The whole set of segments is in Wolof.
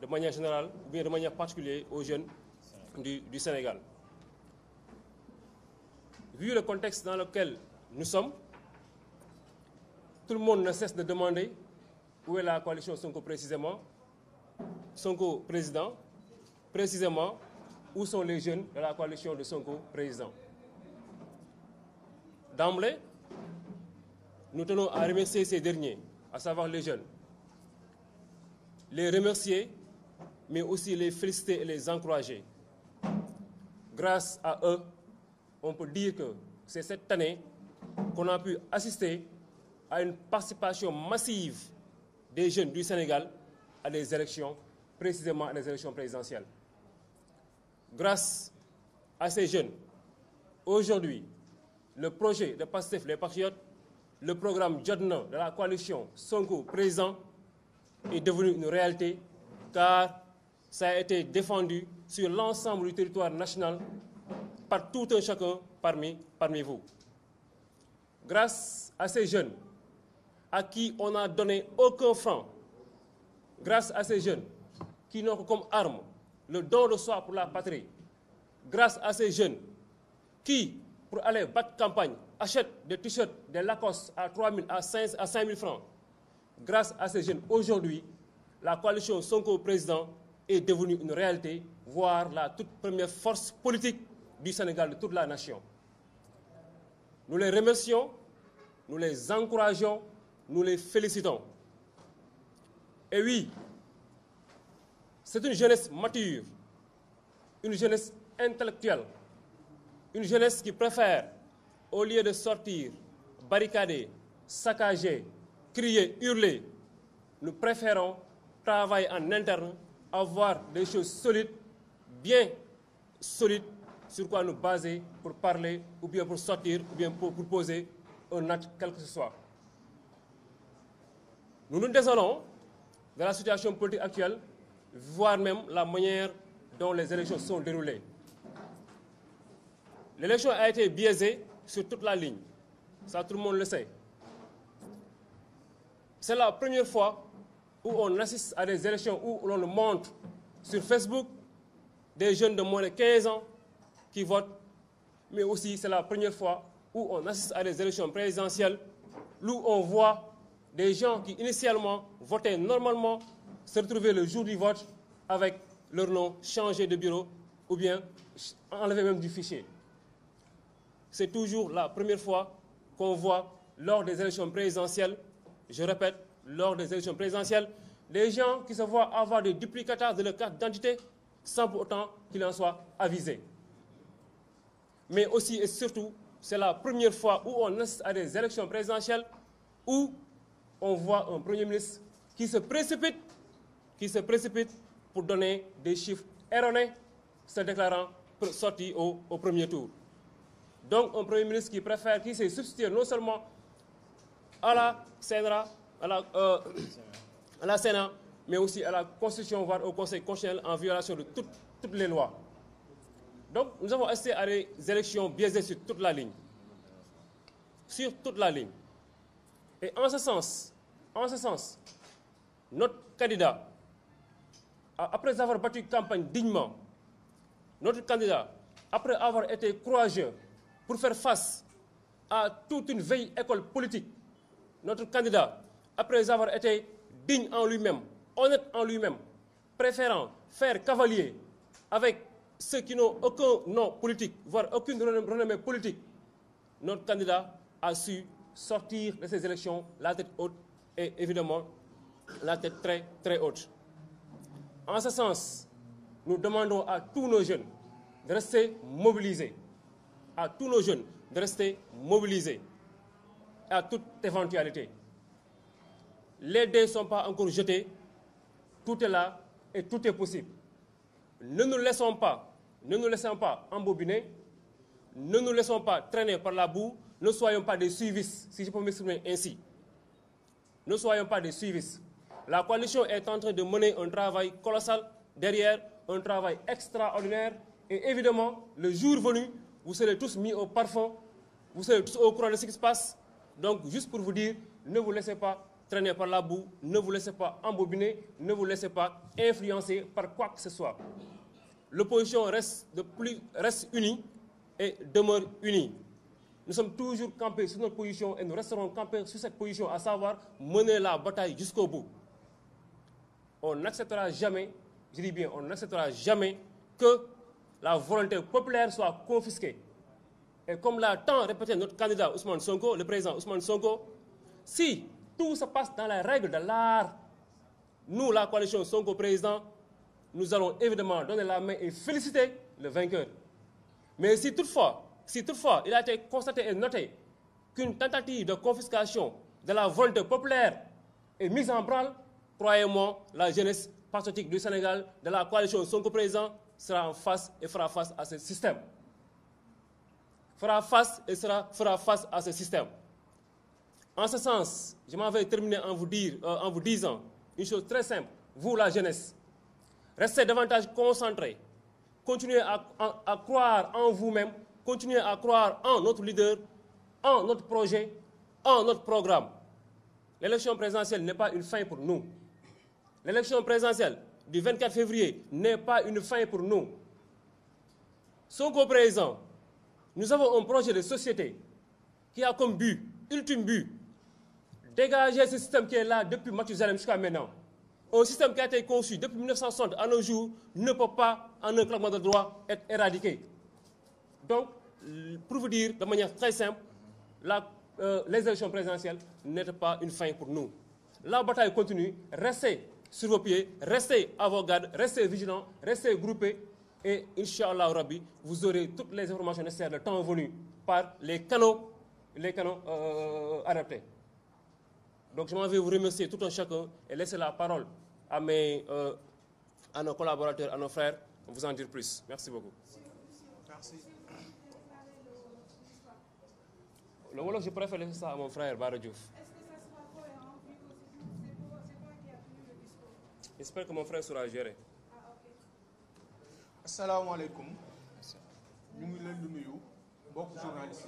de manière générale ou bien de manière particulière aux jeunes du Sénégal. Vu le contexte dans lequel nous sommes, tout le monde ne cesse de demander où est la coalition Sonko précisément, Sonko président, précisément où sont les jeunes de la coalition de Sonko président. D'emblée, nous tenons à remercier ces derniers, à savoir les jeunes, les remercier, mais aussi les féliciter et les encourager. Grâce à eux, on peut dire que c'est cette année qu'on a pu assister à une participation massive des jeunes du Sénégal à des élections, précisément à des élections présidentielles. Grâce à ces jeunes, aujourd'hui, le projet de Pastef les Patriotes, le programme Jotna de la coalition Sonko président est devenu une réalité car ça a été défendu sur l'ensemble du territoire national par tout un chacun parmi vous. Grâce à ces jeunes à qui on n'a donné aucun franc, grâce à ces jeunes qui n'ont comme arme le don de soi pour la patrie, grâce à ces jeunes qui, pour aller battre campagne, achètent des t-shirts, des Lacoste à 3 000, à 5 000 francs, grâce à ces jeunes, aujourd'hui, la coalition Sonko président est devenue une réalité, voire la toute première force politique du Sénégal, de toute la nation. Nous les remercions, nous les encourageons, nous les félicitons. Et oui, c'est une jeunesse mature, une jeunesse intellectuelle, une jeunesse qui préfère, au lieu de sortir, barricader, saccager, crier, hurler, nous préférons travailler en interne, avoir des choses solides, bien solides, sur quoi nous baser pour parler, ou bien pour sortir, ou bien pour poser un acte, quel que ce soit. Nous nous désolons de la situation politique actuelle, voire même la manière dont les élections sont déroulées. L'élection a été biaisée sur toute la ligne. Ça, tout le monde le sait. C'est la première fois où on assiste à des élections où l'on montre sur Facebook des jeunes de moins de 15 ans qui votent, mais aussi c'est la première fois où on assiste à des élections présidentielles où on voit des gens qui initialement votaient normalement se retrouver le jour du vote avec leur nom changé de bureau ou bien enlevé même du fichier. C'est toujours la première fois qu'on voit lors des élections présidentielles, je répète, lors des élections présidentielles, des gens qui se voient avoir des duplicata de leur carte d'identité sans pour autant qu'ils en soient avisés. Mais aussi et surtout, c'est la première fois où on assiste à des élections présidentielles où on voit un Premier ministre qui se précipite pour donner des chiffres erronés, se déclarant sorti au premier tour. Donc un Premier ministre qui s'est substitué non seulement à la Sénat, mais aussi à la Constitution, voire au Conseil constitutionnel en violation de toutes les lois. Donc nous avons assisté à des élections biaisées sur toute la ligne. Sur toute la ligne. Et en ce sens, notre candidat, après avoir battu campagne dignement, notre candidat, après avoir été courageux pour faire face à toute une vieille école politique, notre candidat, après avoir été digne en lui-même, honnête en lui-même, préférant faire cavalier avec ceux qui n'ont aucun nom politique, voire aucune renommée politique, notre candidat a su sortir de ces élections la tête haute et évidemment la tête très très haute. En ce sens, nous demandons à tous nos jeunes de rester mobilisés, à tous nos jeunes de rester mobilisés à toute éventualité. Les dés ne sont pas encore jetés, tout est là et tout est possible. Ne nous laissons pas embobiner, ne nous laissons pas traîner par la boue, ne soyons pas des suivistes, si je peux m'exprimer ainsi. Ne soyons pas des suivistes. La coalition est en train de mener un travail colossal derrière, un travail extraordinaire. Et évidemment, le jour venu, vous serez tous mis au parfum, vous serez tous au courant de ce qui se passe. Donc, juste pour vous dire, ne vous laissez pas traîner par la boue, ne vous laissez pas embobiner, ne vous laissez pas influencer par quoi que ce soit. L'opposition reste unie et demeure unie. Nous sommes toujours campés sur notre position et nous resterons campés sur cette position, à savoir mener la bataille jusqu'au bout. On n'acceptera jamais, je dis bien, on n'acceptera jamais que la volonté populaire soit confisquée. Et comme l'a tant répété notre candidat Ousmane Sonko, le président Ousmane Sonko, si tout se passe dans les règles de l'art, nous, la coalition Sonko président, nous allons évidemment donner la main et féliciter le vainqueur. Mais si toutefois, il a été constaté et noté qu'une tentative de confiscation de la volonté populaire est mise en branle, croyez-moi, la jeunesse patriotique du Sénégal, de la coalition Sonko président, sera en face et fera face à ce système. Fera face à ce système. En ce sens, je m'en vais terminer en vous disant une chose très simple. Vous, la jeunesse, restez davantage concentrés. Continuez à croire en vous-même. Continuez à croire en notre leader, en notre projet, en notre programme. L'élection présidentielle n'est pas une fin pour nous. L'élection présidentielle du 24 février n'est pas une fin pour nous. Sonko président, nous avons un projet de société qui a comme but, ultime but, dégager ce système qui est là depuis Mathusalem jusqu'à maintenant. Un système qui a été conçu depuis 1960 à nos jours ne peut pas, en un claquement de doigts, être éradiqué. Donc, pour vous dire de manière très simple, les élections présidentielles n'étaient pas une fin pour nous. La bataille continue, restez sur vos pieds, restez à vos gardes, restez vigilants, restez groupés et Inch'Allah Rabbi, vous aurez toutes les informations nécessaires le temps venu par les canaux adaptés. Donc je m'en vais vous remercier tout un chacun et laisser la parole à nos collaborateurs, à nos frères, pour vous en dire plus. Merci beaucoup. Merci. Le Wolof, je préfère laisser ça à mon frère Bara Diouf. Est-ce que ça sera cohérent vu que c'est toi qui as tenu le discours? J'espère que mon frère saura gérer. Ah, ok. asalaamaaleykum ñu ngi leen di nuyu mbokk journaliste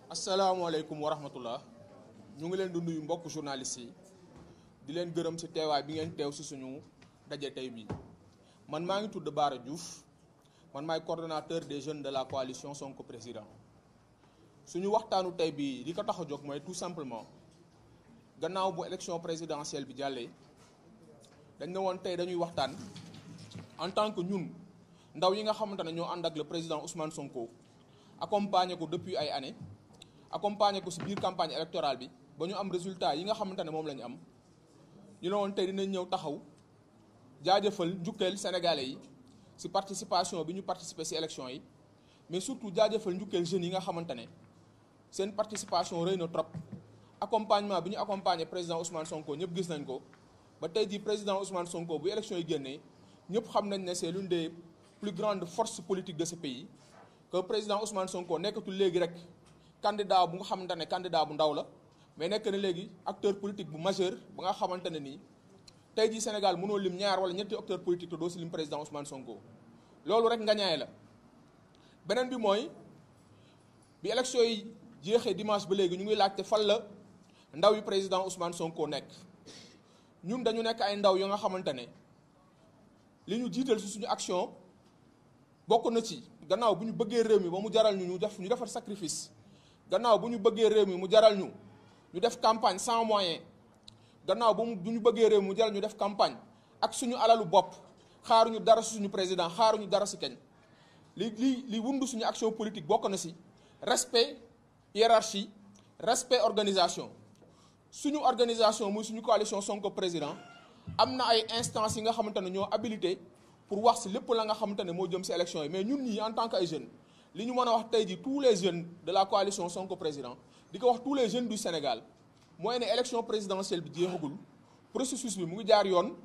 asalaamaaleykum wa rahmatullah ñu ngi leen di nuyu mbokk journaliste yi di leen gërëm ci teewaay bi ngeen teew ci suñu daje tey bi man maa ngi tudd Bara Diouf man maay coordonnateur des jeunes de la coalition Sonko président suñu waxtaanu tey bi li ko tax a jóg mooy tout simplement gannaaw bu élection présidentielle bi jàllee dañ ne woon tey dañuy waxtaan en tant que ñun ndaw yi nga xamante ne ñoo ànd ak le président Ousmane Sonko accompagné ko depuis ay années accompagné ko ci biir campagne électorale bi ba ñu am résultat yi nga xamante ne moom la ñu am ñu ne woon tey dinañ ñëw taxaw jaajëfal njukkeel sénégalais yi ci participation bi ñu participer ci élection yi mais surtout jaajëfal njukkeel jeunes yi nga xamante ne seen participation rëy na trop accompagnement bi ñu accompagner président Ousmane Sonko ñëpp gis nañ ko ba tey jii président Ousmane Sonko bu élection yi génnee ñëpp xam nañ ne c'est l'une des plus grandes forces politiques de ce pays que président Ousmane Sonko nekkatul léegi rek candidat bu nga xamante ne candidat bu ndaw la mais nekk na léegi acteur politique bu majeur ba nga xamante ne nii tey jii Sénégal mënoo lim ñaar wala ñetti acteur politique te doo si lim président Ousmane Sonko loolu rek nga ñaay la beneen bi mooy bi élection yi jeexee dimanche ba léegi ñu ngi laajte fan la ndaw yi président Ousmane Sonko nekk ñun dañu nekk ay ndaw yoo nga xamante ne li ñu jiital si suñu action bokk na ci gannaaw bu ñu bëggee réew mi ba mu jaral ñu defar sacrifice gannaaw bu ñu bëggee réew mi mu jaral ñu def campagne sans moyen gannaaw bu ñu bëggee réew mi mu jaral ñu def campagne ak suñu alalu bopp xaaruñu dara si suñu président xaaruñu dara si kenn li wundu suñu action politique bokk na si respect hiérarchie respect organisation suñu organisation muy suñu coalition Sonko président am na ay instances yi nga xamante ne ñoo habilité pour wax si lépp la nga xamante ne moo jëm si élection yi mais ñun ñii en tant que ay jeunes li ñu mën a wax tey jii tous les jeunes de la coalition Sonko président di ko wax tous les jeunes du Sénégal mooy ne élection présidentielle bi jeexagul processus bi mu ngi jaar yoon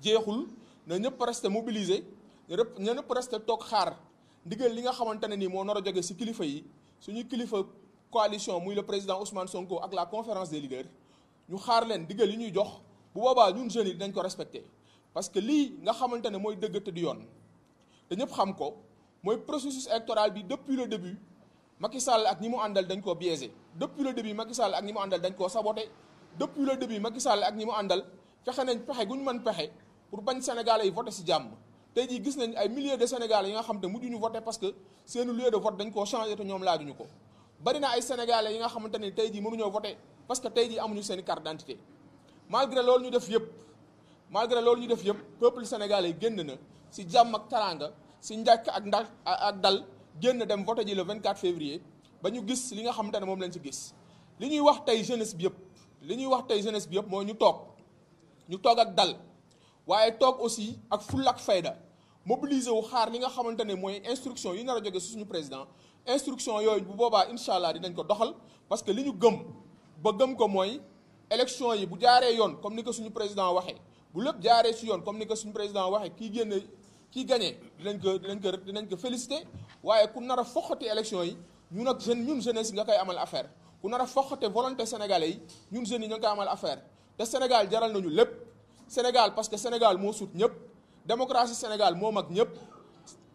jeexul na ñëpp resté mobilisé na ñëpp resté toog xaar ndigal li nga xamante ne nii moo nar a jóge si kilifa yi suñuy kilifa coalition muy le président Ousmane Sonko ak la conférence des leaders ñu xaar leen digal yi ñuy jox bu boobaa ñun jeunes yi dinañ ko respecté parce que lii nga xamante ne mooy dëgg te du yoon te ñëpp xam ko mooy processus électoral bi depuis le début Macky Sall ak ñi mu àndal dañ koo biaisé depuis le début Macky Sall ak ñi mu àndal dañ koo saboté depuis le début Macky Sall ak ñi mu àndal fexe nañ pexe gu ñu mën pexe pour bañ Sénégalais yi voté si jàmm tey jii gis nañ ay milliers de Sénégalais yi nga xam te mujjuñu voté parce que seen lieu de vote dañ koo changé te ñoom laajuñu ko bari na ay Sénégalais yi nga xamante ne tey jii mënuñoo voté parce que tey jii amuñu seen i carte d'identité malgré loolu ñu def yëpp peuple sénégalais yi génn na si jàmm ak taraanga si njàkk ak dal génn dem voté ji le 24 février ba ñu gis li nga xamante ne moom lañ ci gis li ñuy wax tey jeunesse bi yëpp mooy ñu toog ak dal waaye toog aussi ak fulla ak fayda mobiliser wu xaar li nga xamante ne mooy instruction yi nar a jóge si suñu président instruction yooyu bu boobaa incha allah dinañ ko doxal parce que li ñu gëm ko mooy élection yi bu jaaree yoon comme ni ko suñu président waxee bu lépp jaaree si yoon comme ni ko suñu président waxee kii gagné dinañ ko félicité waaye ku nar a foqati élection yi ñun jeunesse yi nga koy amal affaire ku nar a foqate volonté sénégalais yi ñun jeunes yi ñoo koy amal affaire te Sénégal jaral nañu lépp Sénégal parce que Sénégal moo sut ñëpp démocratie Sénégal moo mag ñëpp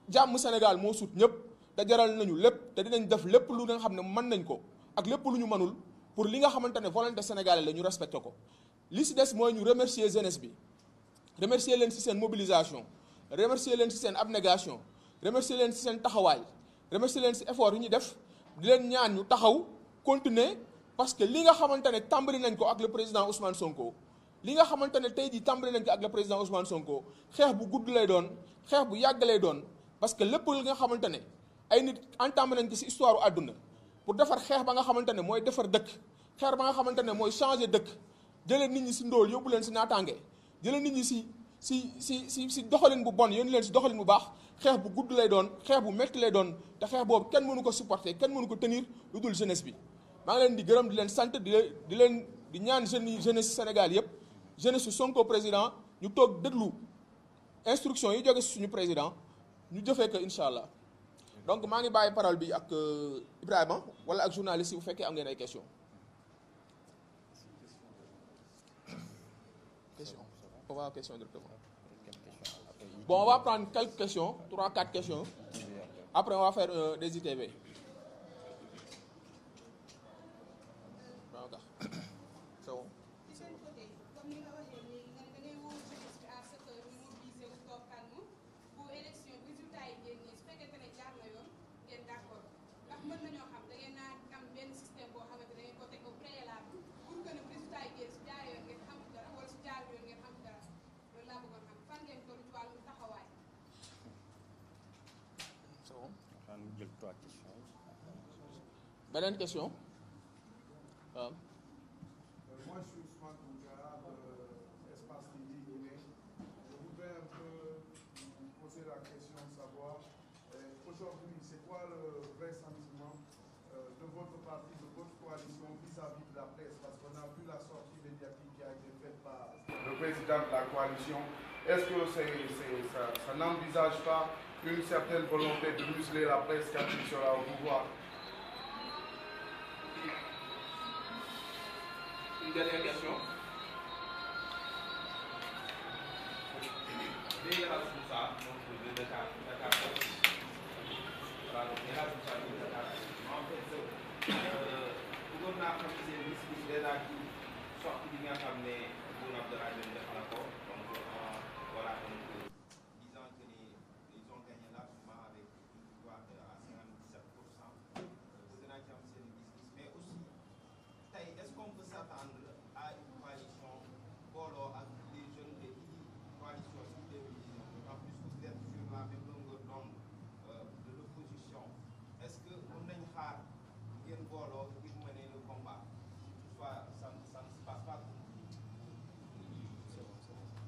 jàmm Sénégal moo sut ñëpp te jaral nañu lépp te dinañ def lépp lu nga xam ne mën nañ ko ak lépp lu ñu mënul pour li nga xamante ne volonté sénégalais la ñu respecté ko li si des mooy ñu remercier jeunesse bi remercier leen si seen mobilisation remercier leen si seen abnégation remercier leen si seen taxawaay remercier leen si effort yi ñu def di leen ñaan ñu taxaw continuer parce que li nga xamante ne tàmbali nañ ko ak le président Ousmane Sonko li nga xamante ne tey jii tàmbali nañ ko ak le président Ousmane Sonko xeex bu gudd lay doon xeex bu yàgg lay doon parce que lépp li nga xamante ne ay nit entamé nañ ko si histoire u àdduna pour defar xeex ba nga xamante ne mooy defar dëkk xeex ba nga xamante ne mooy changer dëkk jëlee nit ñi si ndóol yóbbu leen si naataange jëlee nit ñi si doxalin bu bon yónni leen si doxalin bu baax xeex bu gudd lay doon xeex bu métti lay doon te xeex boobu kenn mënu ko supporter kenn mënu ko tenir lu dul jeunesse bi maa ngi leen di gërëm di leen sant di ñaan jeunesse Sénégal yëpp jeunesse su Sonko président ñu toog déglu instruction yi jóge si suñu président ñu jëfee ko incha allah donc maa ngi bàyyi parole bi ak Ibrahima wala ak journaliste yi bu fekkee am ngeen ay questions. On va aux questions directement. Bon, on va prendre quelques questions, 3-4 questions. Après, on va faire des ITV. C'est bon. Beneen question. Moi, je suis Ousmane Tounkara de Espace TV Guinée. Je voudrais un peu vous poser la question de savoir, aujourd'hui, c'est quoi le vrai sentiment de votre parti, de votre coalition vis-à-vis de la presse? Parce qu'on a vu la sortie médiatique qui a été faite par le président de la coalition. Est-ce que ça n'envisage pas une certaine volonté de museler la presse quand il sera au pouvoir? Une dernière question.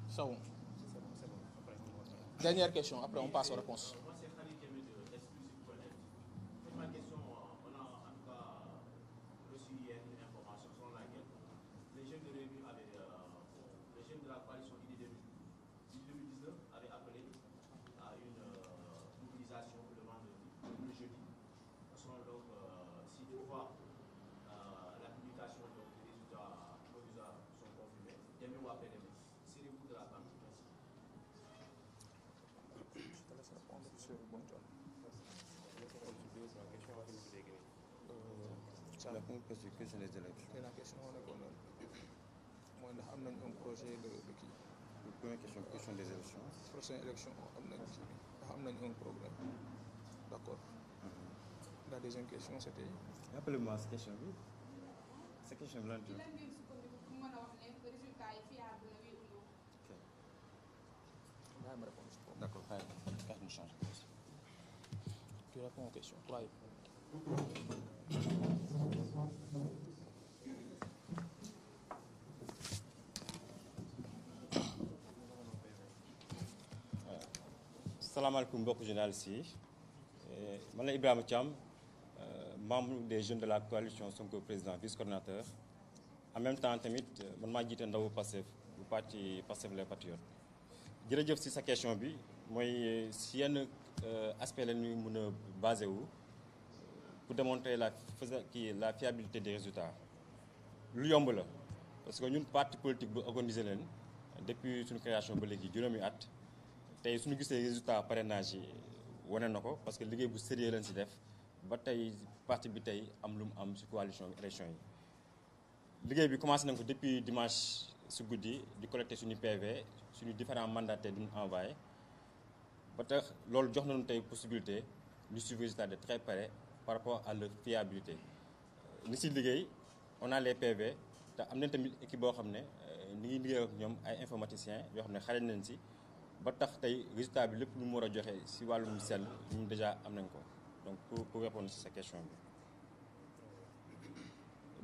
C'est bon. Dernière question, après on passe aux réponses. professeur bon Thion. La première question des élections. C'est la question on est kon mooy ndax am nañ un projet de kii. La première question des élections. Prochaine élection am nañ kii ndax am nañ un programme. D'accord. La deuxième question c'était. Rappelez-moi cette question bi. Cette question bi lan ci lan ngeen sukkandiku pour mën a wax ne résultat yi fiable na oui ou non. Ok. Yaa ma répondre si foofu. D'accord, xaaral carte ñu change. Tu réponds aux questions. Toi. Salaamaaleykum mbokk journalistes yi man la Ibrahima Thiam membre des jeunes de la coalition Sonko président vice-coordinateur en même temps tamit man maa jiite ndawu Pastef bu parti Pastef les Patriotes. Jërëjëf si sa question bi mooy si yenn aspect la ñuy mën a basé wu pour démontrer la fiabilité des résultats. Lu yomb la parce que ñun parti politique bu organisé leen depuis suñu création ba léegi juróomi at. tey suñu gisee résultat parrainage yi wane na ko parce que liggéey bu sérieux lañ si def ba tey parti bi tey am lu mu am si coalition élection yi liggéey bi commencé nañ ko depuis dimanche si guddi di collecter suñu PV suñu différents mandataires duñu envoyé ba tax loolu jox nañu tey possibilité ñu suivre résultat de très près par rapport à leur fiabilité ni si liggéey on a les PV te am nañ tamit équipe boo xam ne ni ngi liggéey ak ñoom ay informaticiens yoo xam ne xarañ nañ si ba tax tey résultat bi lépp lu mu war a joxe si wàllum sell ñun déjà am nañ ko donc pour répondre si sa question bi.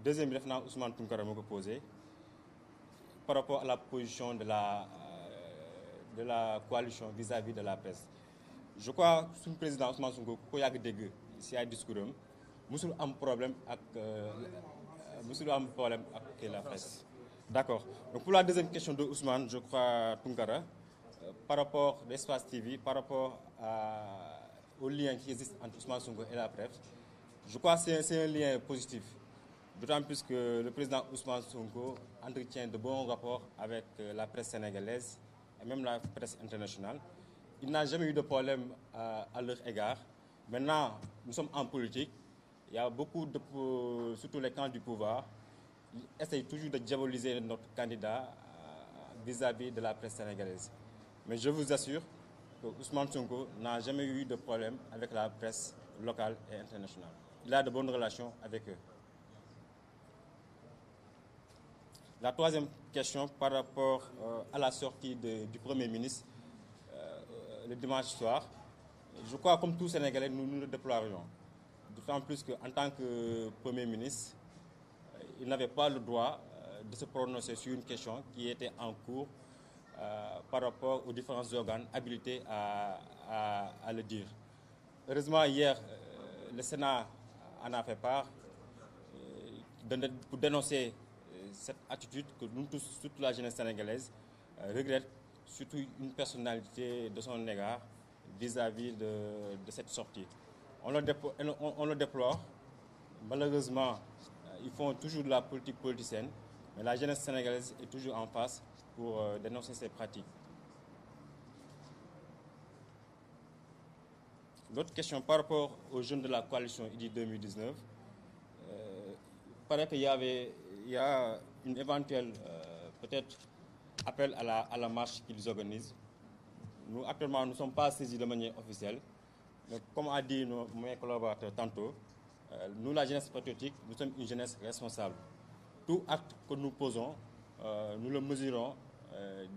Deuxième bi def naa Ousmane Tounkara moo ko posé par rapport à la position de la coalition vis-à-vis de la presse. Je crois suñu président Ousmane Sonko ku ko yàgg dégg si ay discours am musul am problème ak la presse. D'accord. Donc pour la deuxième question de Ousmane, je crois Tounkara. Par rapport à l'Espace TV, par rapport au lien qui existe entre Ousmane Sonko et la presse, je crois que c'est un lien positif. D'autant plus que le président Ousmane Sonko entretient de bons rapports avec la presse sénégalaise et même la presse internationale. Il n'a jamais eu de problème à leur égard. Maintenant, nous sommes en politique. Il y a beaucoup surtout les camps du pouvoir, ils essayent toujours de diaboliser notre candidat vis-à-vis de la presse sénégalaise. Mais je vous assure que Ousmane Sonko n'a jamais eu de problème avec la presse locale et internationale. Il a de bonnes relations avec eux. La troisième question par rapport à la sortie du Premier ministre le dimanche soir, je crois comme tous Sénégalais, nous le déplorions. D'autant plus qu'en tant que Premier ministre, il n'avait pas le droit de se prononcer sur une question qui était en cours par rapport aux différents organes habilités à le dire. Heureusement, hier, le Sénat en a fait part pour dénoncer cette attitude que nous tous, toute la jeunesse sénégalaise, regrette, surtout une personnalité de son égard vis-à-vis de cette sortie. On le déplore. Malheureusement, ils font toujours de la politique politicienne, mais la jeunesse sénégalaise est toujours en face pour dénoncer ces pratiques. L'autre question par rapport aux jeunes de la coalition IDI 2019, il paraît qu'il y a une éventuelle peut-être appel à la marche qu'ils organisent. Nous, actuellement, nous ne sommes pas saisis de manière officielle, mais comme a dit mes collaborateurs tantôt, nous, la jeunesse patriotique, nous sommes une jeunesse responsable. Tout acte que nous posons, nous le mesurons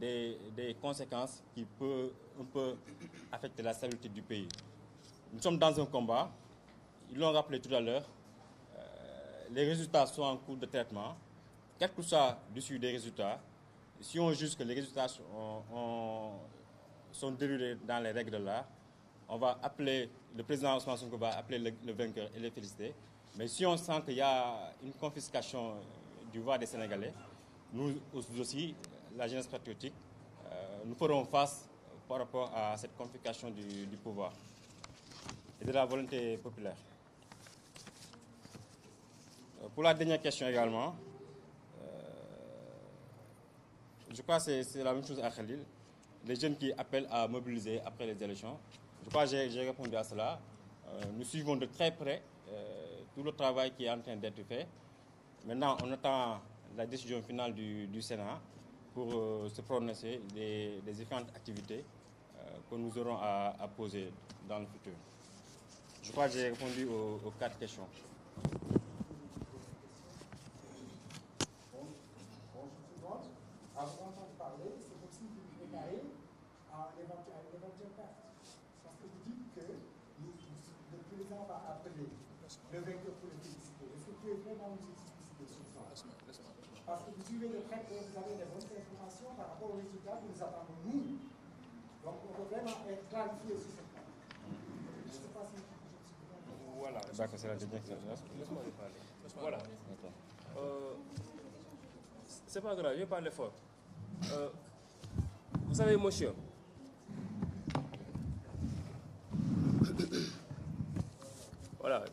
des conséquences qui peuvent un peu affecter la stabilité du pays. Nous sommes dans un combat, ils l'ont rappelé tout à l'heure, les résultats sont en cours de traitement. Quel que soit l'issue des résultats, si on juge que les résultats sont déroulés dans les règles de l'art, on va appeler, le président Ousmane Sonko va appeler le vainqueur et les féliciter. Mais si on sent qu'il y a une confiscation du voix des Sénégalais, nous aussi, la jeunesse patriotique, nous ferons face par rapport à cette confiscation du pouvoir et de la volonté populaire. Pour la dernière question également, je crois que c'est la même chose à Khalil. Les jeunes qui appellent à mobiliser après les élections, Je crois que j'ai répondu à cela. Nous suivons de très près tout le travail qui est en train d'être fait. Maintenant, on attend la décision finale du Sénat pour se prononcer des différentes activités que nous aurons à poser dans le futur. Je crois que j'ai répondu aux 4 questions. À vous entendre parler, c'est comme si vous préparez à l'éventuelle perte. Parce que vous dites que le président va appeler le vainqueur pour le féliciter. Est-ce que vous pouvez vraiment nous expliciter sur ça? Parce que vous suivez de près que vous avez des bonnes informations par rapport aux résultats que nous attendons nous. Donc on peut vraiment être clarifié sur cette point. Je ne sais pas si voilà. D'accord, c'est la dernière question. Laisse-moi lui parler. Voilà. C'est pas grave, je vais parler fort. Vous savez, monsieur, voilà,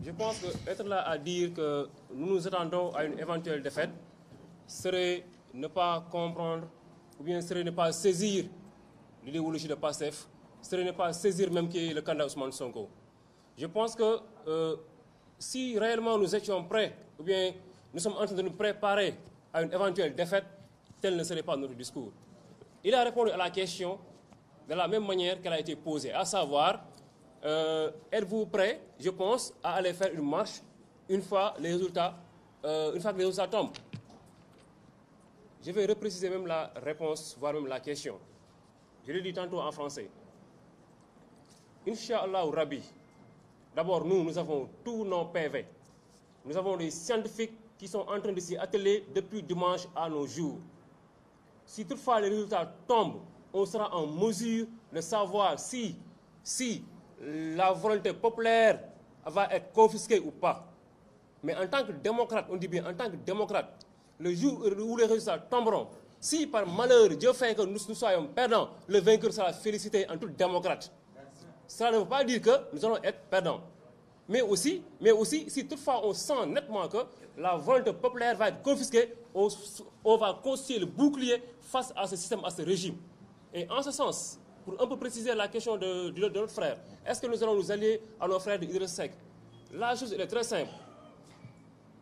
je pense que être là à dire que nous nous attendons à une éventuelle défaite serait ne pas comprendre ou bien serait ne pas saisir l'idéologie de PASTEF, serait ne pas saisir même qui est le candidat Ousmane Sonko. Je pense que si réellement nous étions prêts ou bien nous sommes en train de nous préparer à une éventuelle défaite, tel ne serait pas notre discours. Il a répondu à la question de la même manière qu'elle a été posée, à savoir, êtes-vous prêt, je pense, à aller faire une marche une fois que les résultats tombent? Je vais repréciser même la réponse, voire même la question. Je l'ai dit tantôt en français. Inch'Allah Rabbi, d'abord nous avons tous nos PV. Nous avons des scientifiques qui sont en train de s'y atteler depuis dimanche à nos jours. Si toutefois les résultats tombent, on sera en mesure de savoir si la volonté populaire va être confisquée ou pas. Mais en tant que démocrate, on dit bien en tant que démocrate, le jour où les résultats tomberont, si par malheur Dieu fait que nous soyons perdants, le vainqueur sera félicité en tout démocrate. Cela ne veut pas dire que nous allons être perdants. Mais aussi, si toutefois on sent nettement que la volonté populaire va être confisquée, on va constituer le bouclier face à ce système, à ce régime. Et en ce sens, pour un peu préciser la question de notre frère, est-ce que nous allons nous allier à nos frères de Idriss Seck? La chose est très simple.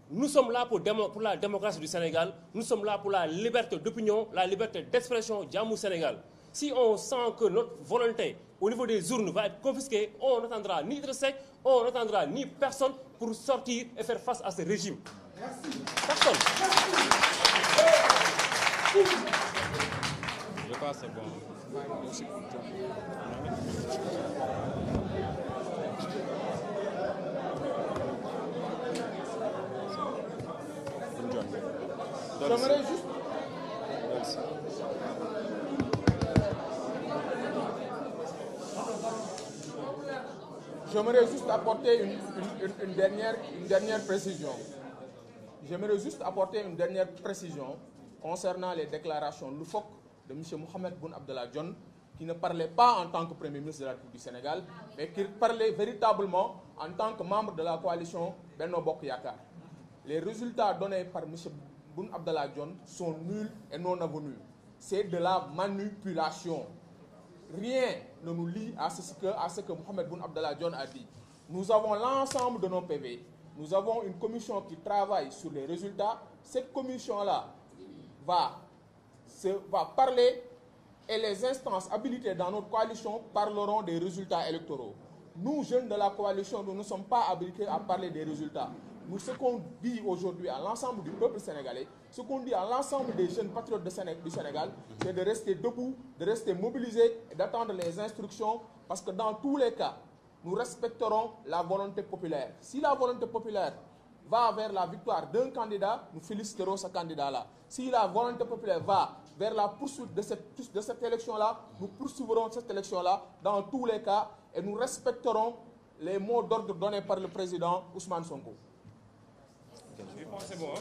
Nous sommes là pour la démocratie du Sénégal, nous sommes là pour la liberté d'opinion, la liberté d'expression du Sénégal. Si on sent que notre volonté au niveau des urnes va être confisquée, on n'attendra ni Idriss Seck, on n'attendra ni personne pour sortir et faire face à ce régime. Merci. Personne. Je crois que c'est bon. J'aimerais juste... J'aimerais juste apporter une dernière précision. J'aimerais juste apporter une dernière précision concernant les déclarations loufoques de M. Mohamed Boun Abdallah Dionne, qui ne parlait pas en tant que Premier ministre de la République du Sénégal, mais qui parlait véritablement en tant que membre de la coalition Benno Bokk Yakaar. Les résultats donnés par M. Boun Abdallah Dionne sont nuls et non avenus. C'est de la manipulation. Rien ne nous lie à ce que Mohamed Boun Abdallah Dionne a dit. Nous avons l'ensemble de nos PV. Nous avons une commission qui travaille sur les résultats. Cette commission-là va parler et les instances habilitées dans notre coalition parleront des résultats électoraux. Nous, jeunes de la coalition, nous ne sommes pas habilités à parler des résultats. Nous, ce qu'on dit aujourd'hui à l'ensemble du peuple sénégalais, ce qu'on dit à l'ensemble des jeunes patriotes du Sénégal, c'est de rester debout, de rester mobilisés et d'attendre les instructions, parce que dans tous les cas, nous respecterons la volonté populaire. Si la volonté populaire va vers la victoire d'un candidat, nous féliciterons ce candidat-là. Si la volonté populaire va vers la poursuite de cette élection-là, nous poursuivrons cette élection-là dans tous les cas et nous respecterons les mots d'ordre donnés par le président Ousmane Sonko. Je pense que c'est bon.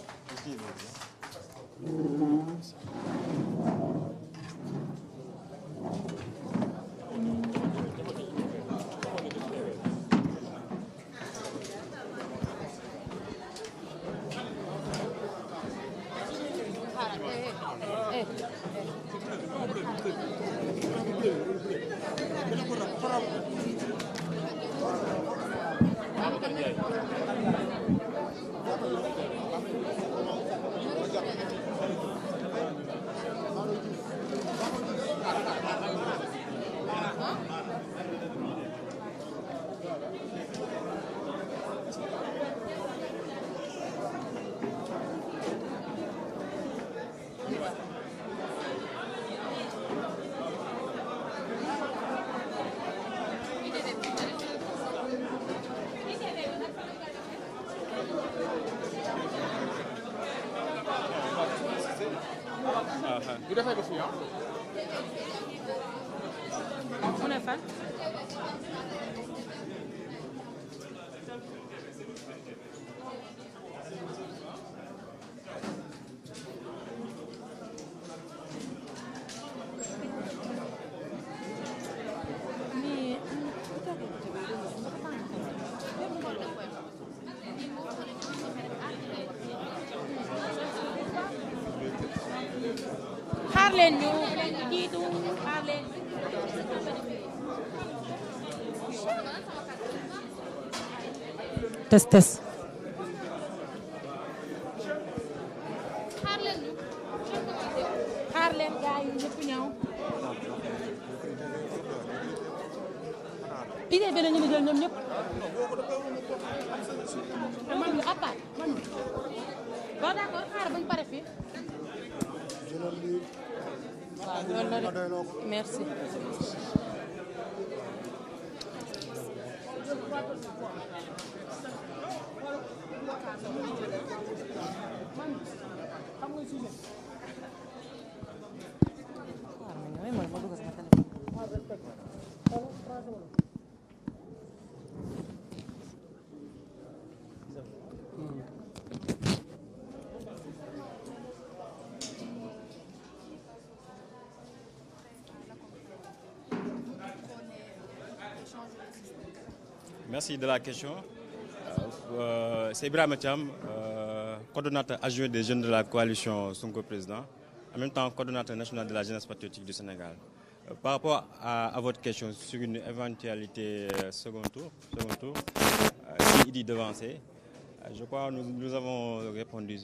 Hey. ñu defee ko fii ah. mu ne fan. xaar leen ñu jiitu xaar leen. test test. xaar leen gars yi ñëpp ñëw. idée bi la ñu jël ñoom ñëpp. man à part man. bon d'accord xaar bañ pare fii. waaw loolu la de merci. Merci de la question. C'est Ibrahima Thiam, coordonnateur adjoint des jeunes de la coalition Sonko Président, en même temps coordonnateur national de la jeunesse patriotique du Sénégal. Par rapport à votre question sur une éventualité second tour, si Idy devancé, je crois que nous avons répondu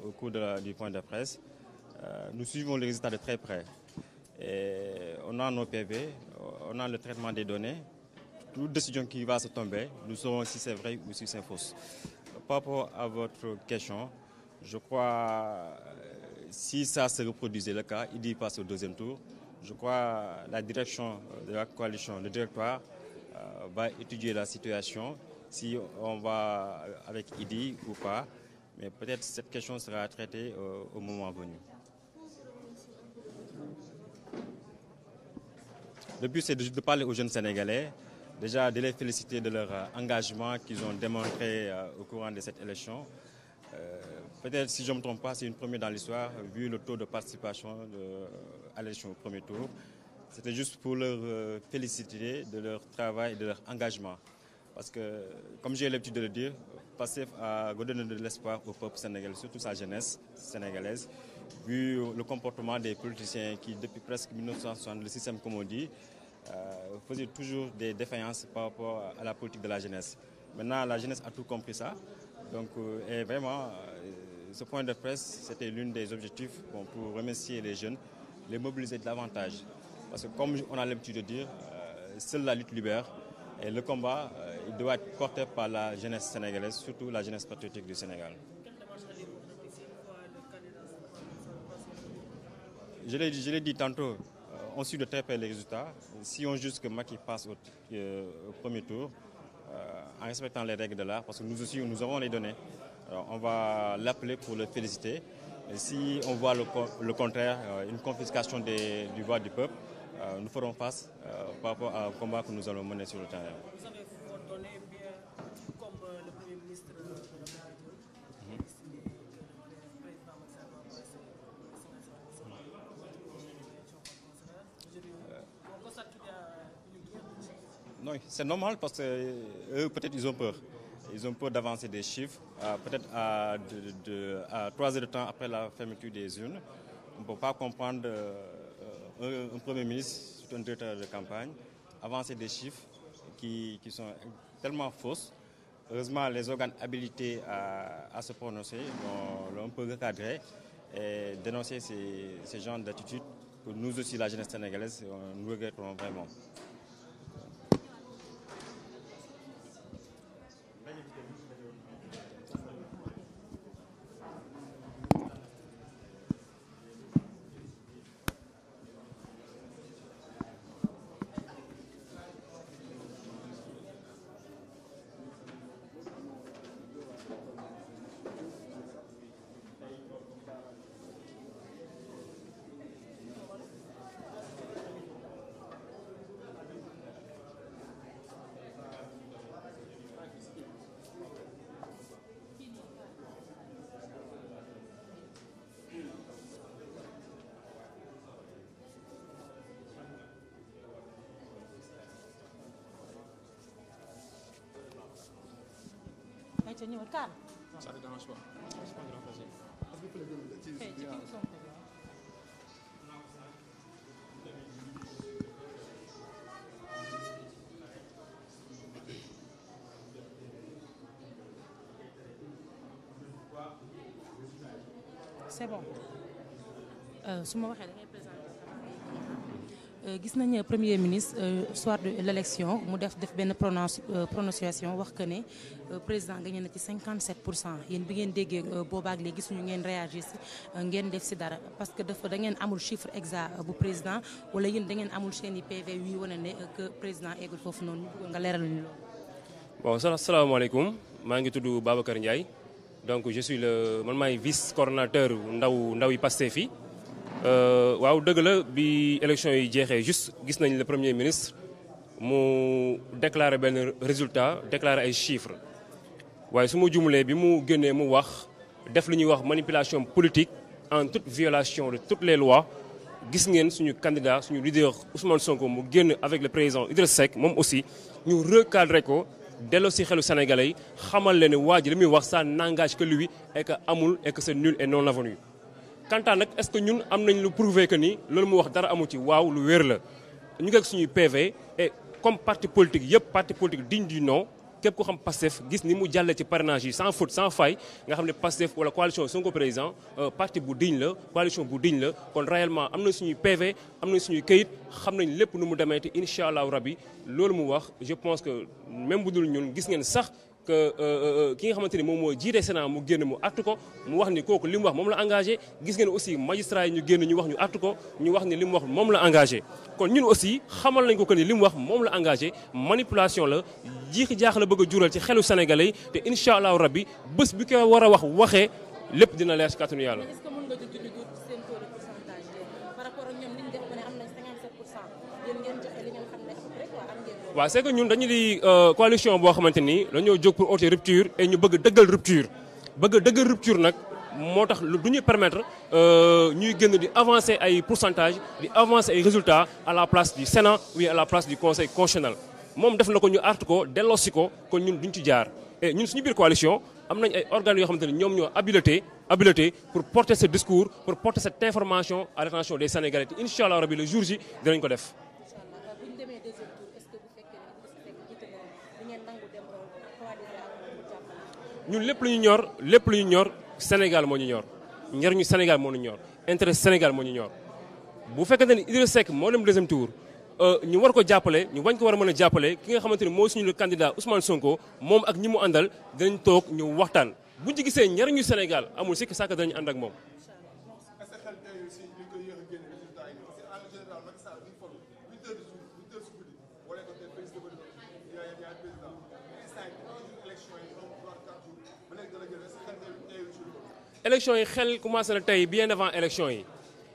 au cours du point de presse. Nous suivons les résultats de très près. Et on a nos PV, on a le traitement des données. Toute décision qui va se tomber, nous saurons si c'est vrai ou si c'est faux. Par rapport à votre question, je crois si ça se reproduisait le cas, Idy passe au deuxième tour. Je crois la direction de la coalition, le directoire, va étudier la situation, si on va avec Idy ou pas. Mais peut-être cette question sera traitée au moment venu. Le but, c'est de parler aux jeunes Sénégalais, déjà de les féliciter de leur engagement qu'ils ont démontré au courant de cette élection. Peut-être, si je ne me trompe pas, c'est une première dans l'histoire, vu le taux de participation à l'élection au premier tour. C'était juste pour leur féliciter de leur travail et de leur engagement. Parce que, comme j'ai l'habitude de le dire, Pastef a donné de l'espoir au peuple sénégalais, surtout sa jeunesse sénégalaise, vu le comportement des politiciens qui, depuis presque 1960, le système, comme on dit, faisaient toujours des défaillances par rapport à la politique de la jeunesse. Maintenant, la jeunesse a tout compris ça. Donc, et vraiment, ce point de presse, c'était l'un des objectifs pour remercier les jeunes, les mobiliser davantage. Parce que, comme on a l'habitude de dire, seule la lutte libère. Et le combat, il doit être porté par la jeunesse sénégalaise, surtout la jeunesse patriotique du Sénégal. Je l'ai dit tantôt, on suit de très près les résultats. Si on juge que Macky passe au premier tour, en respectant les règles de l'art, parce que nous aussi, nous avons les données, alors on va l'appeler pour le féliciter. Et si on voit le contraire, une confiscation du vote du peuple, nous ferons face par rapport au combat que nous allons mener sur le terrain. Vous avez vos données bien, comme le Premier ministre de la République, estimé que le président Macky Sall va passer on constate qu'il y a une guerre. Non, c'est normal parce que eux, peut-être, ils ont peur. Ils ont peur d'avancer des chiffres, peut-être à 3 heures de temps après la fermeture des urnes. On ne peut pas comprendre un Premier ministre, un directeur de campagne, avancer des chiffres qui sont tellement fausse. Heureusement, les organes habilités à se prononcer l'ont un peu recadré et dénoncé ces genres d'attitudes que nous aussi, la jeunesse sénégalaise, nous regrettons vraiment. Ça ne dérange pas. C'est bon. su ma waxee da ngay présenter gis nañu premier ministre soir de l'élection mu def benn prononciation wax que ne président gagné na ci 57%. Yéen bi ngeen déggee boobaak léegi gisuñu ngeen réagir si ngeen def si dara parce que dafa da ngeen amul chiffre exact bu président wala yéen da ngeen amul seen i PV yuy wane ne que président eggul foofu noonu ñu bëggoon nga leeral ñu loolu. Bon, salaamaaleykum maa ngi tudd Babacar Ndiaye donc je suis man maay vice coordonnateur ndaw yi Pastef fii. waaw dëgg la bi élection yi jeexee juste gis nañ le premier ministre mu déclaré benn résultat déclaré ay chiffres waaye su ma jumulee bi mu génnee mu wax def lu ñuy wax manipulation politique en toute violation de toutes les lois gis ngeen suñu candidat suñu leader Ousmane Sonko mu génn avec le président Idriss Seck moom aussi ñu recadré ko delloo si xelu Sénégalais yi xamal leen ne waa ji li muy wax ça n'engage que lui et que amul et que c'est nul et non avenu. Quant à nag est-ce que ñun am nañ lu prouver que ni loolu mu wax dara amu ci waaw lu wér la ñu ngi ak suñuy PV et comme parti politique yëpp parti politique digne du nom képp ko xam Pastef gis ni mu jàllee ci parrainage yi sans faute sans faille nga xam ne Pastef wala coalition Sonko président parti bu digne la coalition bu digne la kon réellement am na suñuy PV am na suñuy këyit xam nañ lépp nu mu demee te incha allahu rabbi loolu mu wax je pense que même bu dul ñun gis ngeen sax que ki nga xamante ni moom moo jiite Sénat mu génn mu artu ko mu wax ni kooku li mu wax moom la engagé gis ngeen aussi magistrat yi ñu génn ñu wax ñu artu ko ñu wax ni li mu wax moom la engagé kon ñun aussi xamal nañ ko que ni li mu wax moom la engagé manipulation la jiixi jaax la bëgg a jural ci xelu sénégalais yi te incha allahu rabbi bés bi ko war a wax waxee lépp dina leer ci kàttanu yàlla. est-ce que mën nga jot seen taux de pourcentage par rapport ak ñoom li ñu def ba ne am nañ 57% yéen ngeen joxe li ngeen xam ne après quoi am ngeen. waaw c'est que ñun dañu di coalition boo xamante ni dañoo jóg pour ôter rupture et ñu bëgg dëggal rupture nag moo tax du ñu permettre ñuy gën di avancer ay pourcentage di avancer ay résultats à la place du Sénat ou à la place du Conseil constitutionnel moom def na ko ñu artu ko delloosi ko kon ñun duñ ci jaar et ñun suñu biir coalition am nañ ay organes yoo xamante ni ñoom ñoo habilité pour porter ce discours pour porter cette information à l'attention des Sénégalais te incha allah rabi le jour ji dinañ ko def. ñun lépp lu ñu ñor Sénégal moo ñu ñor njariñu Sénégal moo ñu ñor intérêt Sénégal moo ñu ñor bu fekkente ni Idriss Seck moo dem deuxième tour ñu war ko jàppale ñu bañ ko war a mën a jàppale ki nga xamante ni moo suñu candidat Ousmane Sonko moom ak ñi mu àndal dinañ toog ñu waxtaan buñ ci gisee njariñu Sénégal amul sikki sàkk dinañ ànd ak moom. élection yi xel commencé na tey bien avant élection yi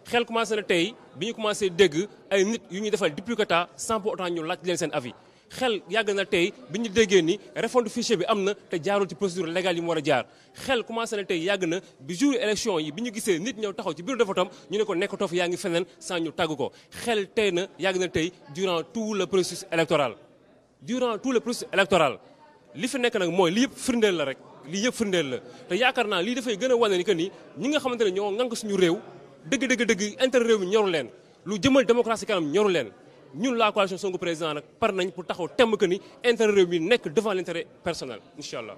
xel commencé na tey bi ñu commencé dégg ay nit yu ñuy defal duplicata sans pour autant ñu laaj leen seen avis xel yàgg na tey bi ñu déggee ni refonte fichier bi am na te jaarul ci procédure légale yi mu war a jaar xel commencé na tey yàgg na bi jour élection yi bi ñu gisee nit ñëw taxaw ci bureau de vote am ñu ne ko nekkatoo fi yaa ngi feneen sans ñu tàgg ko xel tey na yàgg na tey durant tout le processus électoral li fi nekk nag mooy li yëpp firndeel la rek lii yëpp firndeel la te yaakaar naa lii dafay gën a wane ni que ni ñi nga xamante ne ñoo ŋànk suñu réew dëgg intérêt réew mi ñoru leen lu jëmal démocratie kanam ñoru leen ñun la coalition Sonko président nag par nañ pour taxaw temm que ni intérêt réew mi nekk devant l'intérêt personnel incha allah.